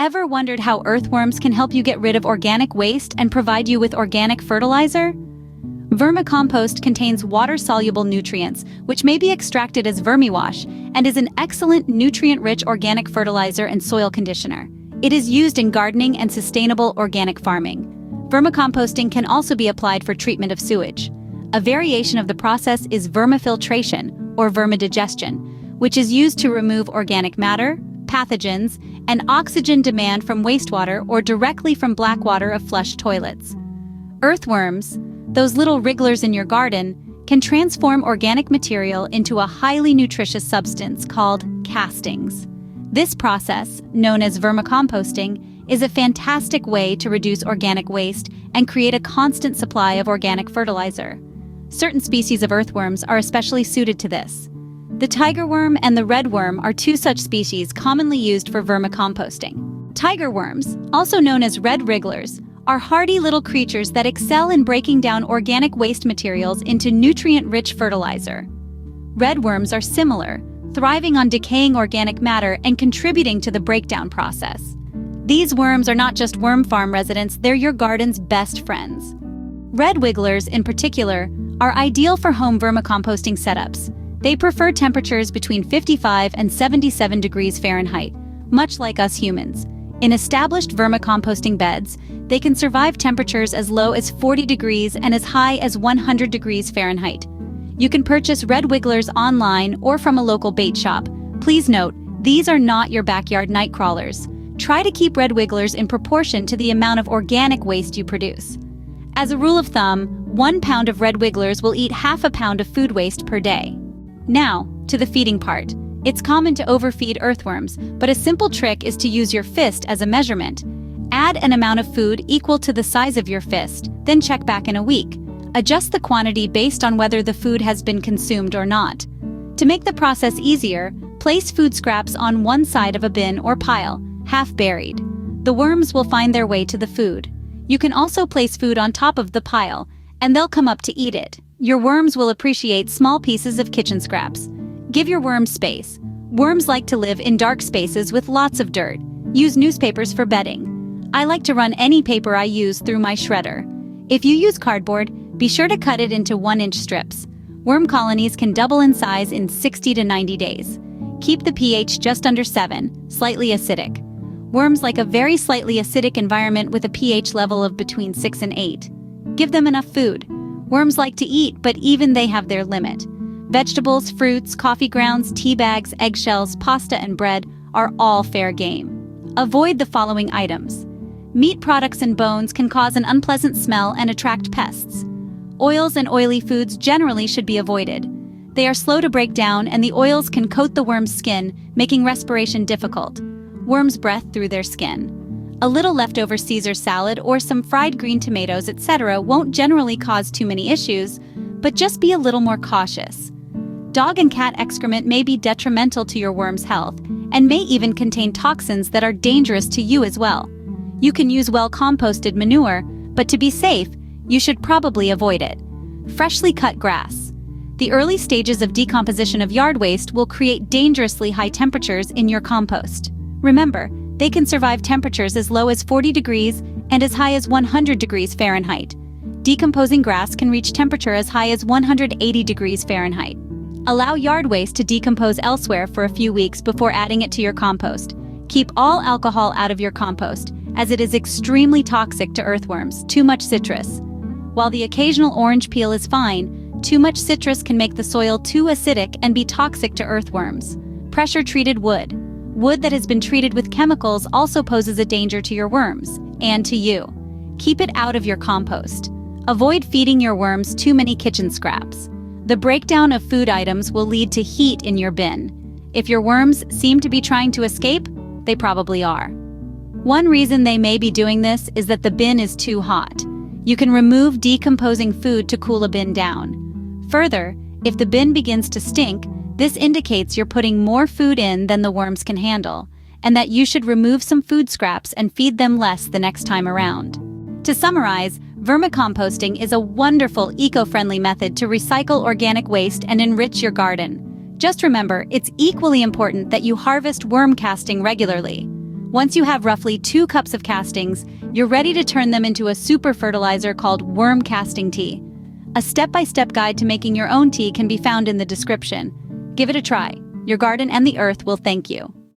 Ever wondered how earthworms can help you get rid of organic waste and provide you with organic fertilizer? Vermicompost contains water-soluble nutrients, which may be extracted as vermiwash, and is an excellent nutrient-rich organic fertilizer and soil conditioner. It is used in gardening and sustainable organic farming. Vermicomposting can also be applied for treatment of sewage. A variation of the process is vermifiltration, or vermidigestion, which is used to remove organic matter, pathogens, and oxygen demand from wastewater or directly from black water of flush toilets. Earthworms, those little wrigglers in your garden, can transform organic material into a highly nutritious substance called castings. This process, known as vermicomposting, is a fantastic way to reduce organic waste and create a constant supply of organic fertilizer. Certain species of earthworms are especially suited to this. The tiger worm and the red worm are two such species commonly used for vermicomposting. Tiger worms, also known as red wrigglers, are hardy little creatures that excel in breaking down organic waste materials into nutrient-rich fertilizer. Red worms are similar, thriving on decaying organic matter and contributing to the breakdown process. These worms are not just worm farm residents, they're your garden's best friends. Red wigglers, in particular, are ideal for home vermicomposting setups. They prefer temperatures between 55 and 77 degrees Fahrenheit, much like us humans. In established vermicomposting beds, they can survive temperatures as low as 40 degrees and as high as 100 degrees Fahrenheit. You can purchase red wigglers online or from a local bait shop. Please note, these are not your backyard night crawlers. Try to keep red wigglers in proportion to the amount of organic waste you produce. As a rule of thumb, 1 pound of red wigglers will eat half a pound of food waste per day. Now, to the feeding part. It's common to overfeed earthworms, but a simple trick is to use your fist as a measurement. Add an amount of food equal to the size of your fist, then check back in a week. Adjust the quantity based on whether the food has been consumed or not. To make the process easier, place food scraps on one side of a bin or pile, half buried. The worms will find their way to the food. You can also place food on top of the pile, and they'll come up to eat it. Your worms will appreciate small pieces of kitchen scraps. Give your worms space. Worms like to live in dark spaces with lots of dirt. Use newspapers for bedding. I like to run any paper I use through my shredder. If you use cardboard, be sure to cut it into 1-inch strips. Worm colonies can double in size in 60 to 90 days. Keep the pH just under 7, slightly acidic. Worms like a very slightly acidic environment with a pH level of between 6 and 8. Give them enough food. Worms like to eat, but even they have their limit. Vegetables, fruits, coffee grounds, tea bags, eggshells, pasta, and bread are all fair game. Avoid the following items. Meat products and bones can cause an unpleasant smell and attract pests. Oils and oily foods generally should be avoided. They are slow to break down, and the oils can coat the worm's skin, making respiration difficult. Worms breathe through their skin. A little leftover Caesar salad or some fried green tomatoes, etc. won't generally cause too many issues, but just be a little more cautious. Dog and cat excrement may be detrimental to your worm's health and may even contain toxins that are dangerous to you as well. You can use well-composted manure, but to be safe, you should probably avoid it. Freshly cut grass. The early stages of decomposition of yard waste will create dangerously high temperatures in your compost. Remember, they can survive temperatures as low as 40 degrees and as high as 100 degrees Fahrenheit. Decomposing grass can reach temperature as high as 180 degrees Fahrenheit. Allow yard waste to decompose elsewhere for a few weeks before adding it to your compost. Keep all alcohol out of your compost, as it is extremely toxic to earthworms. Too much citrus. While the occasional orange peel is fine, too much citrus can make the soil too acidic and be toxic to earthworms. Pressure-treated wood. Wood that has been treated with chemicals also poses a danger to your worms, and to you. Keep it out of your compost. Avoid feeding your worms too many kitchen scraps. The breakdown of food items will lead to heat in your bin. If your worms seem to be trying to escape, they probably are. One reason they may be doing this is that the bin is too hot. You can remove decomposing food to cool a bin down. Further, if the bin begins to stink, this indicates you're putting more food in than the worms can handle, and that you should remove some food scraps and feed them less the next time around. To summarize, vermicomposting is a wonderful eco-friendly method to recycle organic waste and enrich your garden. Just remember, it's equally important that you harvest worm casting regularly. Once you have roughly 2 cups of castings, you're ready to turn them into a super fertilizer called worm casting tea. A step-by-step guide to making your own tea can be found in the description. Give it a try. Your garden and the earth will thank you.